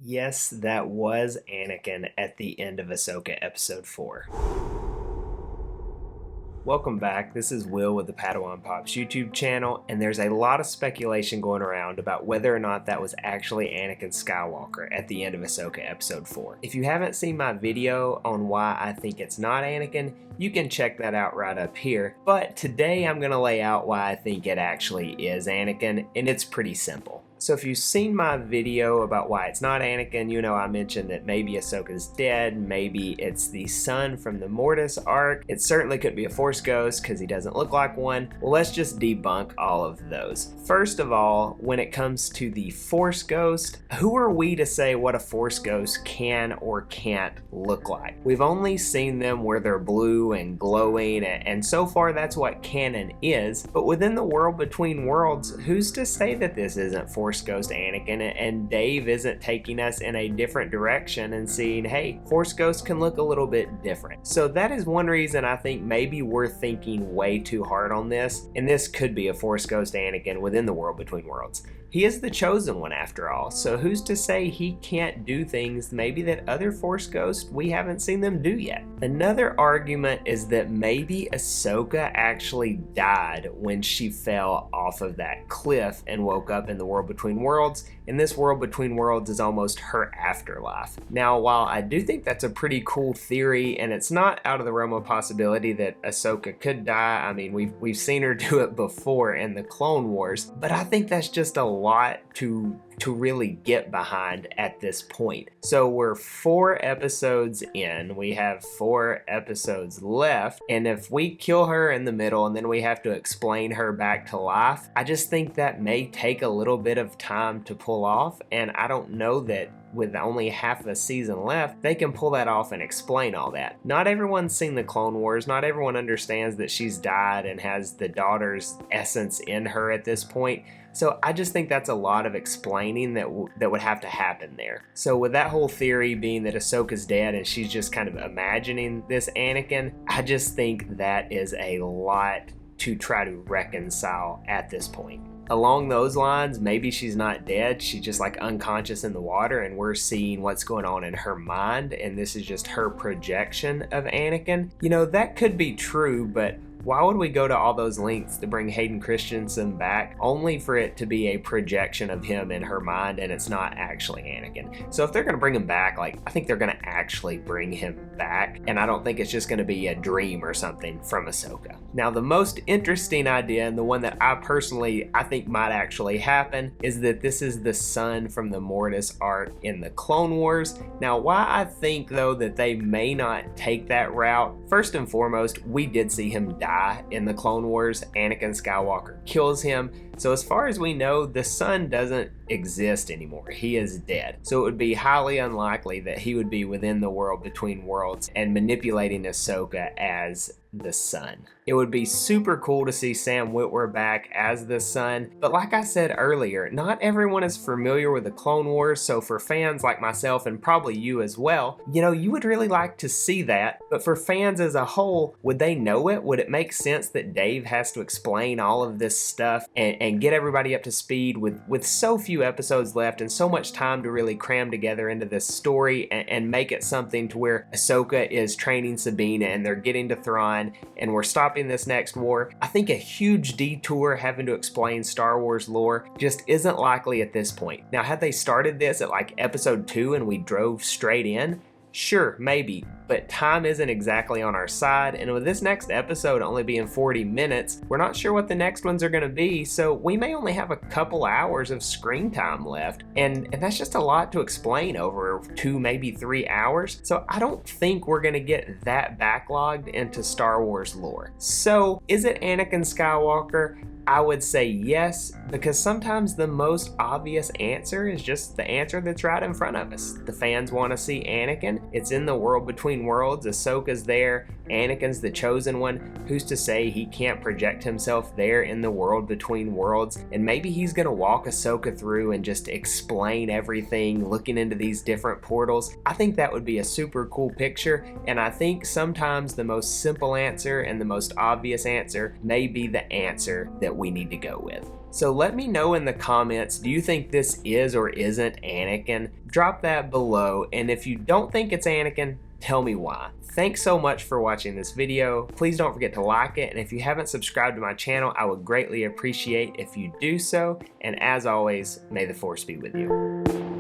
Yes, that was Anakin at the end of Ahsoka Episode 4. Welcome back. This is Will with the Padawan Pops YouTube channel, and there's a lot of speculation going around about whether or not that was actually Anakin Skywalker at the end of Ahsoka Episode 4. If you haven't seen my video on why I think it's not Anakin, you can check that out right up here. But today I'm going to lay out why I think it actually is Anakin, and it's pretty simple. So if you've seen my video about why it's not Anakin, you know I mentioned that maybe Ahsoka's dead, maybe it's the son from the Mortis arc. It certainly could be a Force ghost because he doesn't look like one. Well, let's just debunk all of those. First of all, when it comes to the Force ghost, who are we to say what a Force ghost can or can't look like? We've only seen them where they're blue and glowing, and so far that's what canon is. But within the world between worlds, who's to say that this isn't Force Ghost Anakin and Dave isn't taking us in a different direction and seeing, hey, Force Ghost can look a little bit different. So that is one reason I think maybe we're thinking way too hard on this, and this could be a Force Ghost Anakin within the world between worlds. He is the chosen one after all, so who's to say he can't do things maybe that other Force Ghosts we haven't seen them do yet? Another argument is that maybe Ahsoka actually died when she fell off of that cliff and woke up in the world between worlds, and this world between worlds is almost her afterlife. Now, while I do think that's a pretty cool theory, and it's not out of the realm of possibility that Ahsoka could die, I mean, we've seen her do it before in the Clone Wars, but I think that's just a lot to really get behind at this point. So we're 4 episodes in, we have 4 episodes left, and if we kill her in the middle and then we have to explain her back to life, I just think that may take a little bit of time to pull off, and I don't know that with only half a season left, they can pull that off and explain all that. Not everyone's seen the Clone Wars, not everyone understands that she's died and has the daughter's essence in her at this point. So I just think that's a lot of explaining that would have to happen there. So with that whole theory being that Ahsoka's dead and she's just kind of imagining this Anakin, I just think that is a lot to try to reconcile at this point. Along those lines, maybe she's not dead, she's just like unconscious in the water and we're seeing what's going on in her mind and this is just her projection of Anakin. You know, that could be true, but why would we go to all those lengths to bring Hayden Christensen back only for it to be a projection of him in her mind and it's not actually Anakin? So if they're going to bring him back, like, I think they're going to actually bring him back, and I don't think it's just going to be a dream or something from Ahsoka. Now, the most interesting idea, and the one that I think might actually happen, is that this is the son from the Mortis arc in the Clone Wars. Now, why I think though that they may not take that route, first and foremost, we did see him die in the Clone Wars. Anakin Skywalker kills him. So as far as we know, the son doesn't exist anymore. He is dead. So it would be highly unlikely that he would be within the world between worlds and manipulating Ahsoka as the son. It would be super cool to see Sam Witwer back as the son, but like I said earlier, not everyone is familiar with the Clone Wars, so for fans like myself and probably you as well, you know, you would really like to see that, but for fans as a whole, would they know it? Would it make sense that Dave has to explain all of this stuff and get everybody up to speed with so few episodes left and so much time to really cram together into this story and make it something to where Ahsoka is training Sabine and they're getting to Thrawn and we're stopping this next war? I think a huge detour having to explain Star Wars lore just isn't likely at this point. Now, had they started this at like episode 2 and we drove straight in, sure, maybe, but time isn't exactly on our side, and with this next episode only being 40 minutes, we're not sure what the next ones are going to be, so we may only have a couple hours of screen time left, and that's just a lot to explain over 2, maybe 3 hours, so I don't think we're going to get that backlogged into Star Wars lore. So, is it Anakin Skywalker? I would say yes, because sometimes the most obvious answer is just the answer that's right in front of us. The fans want to see Anakin. It's in the world between worlds. Ahsoka's there. Anakin's the chosen one. Who's to say he can't project himself there in the world between worlds? And maybe he's going to walk Ahsoka through and just explain everything, looking into these different portals. I think that would be a super cool picture, and I think sometimes the most simple answer and the most obvious answer may be the answer that we need to go with. So let me know in the comments, do you think this is or isn't Anakin? Drop that below, and if you don't think it's Anakin, tell me why. Thanks so much for watching this video. Please don't forget to like it, and if you haven't subscribed to my channel, I would greatly appreciate if you do so, and as always, may the Force be with you.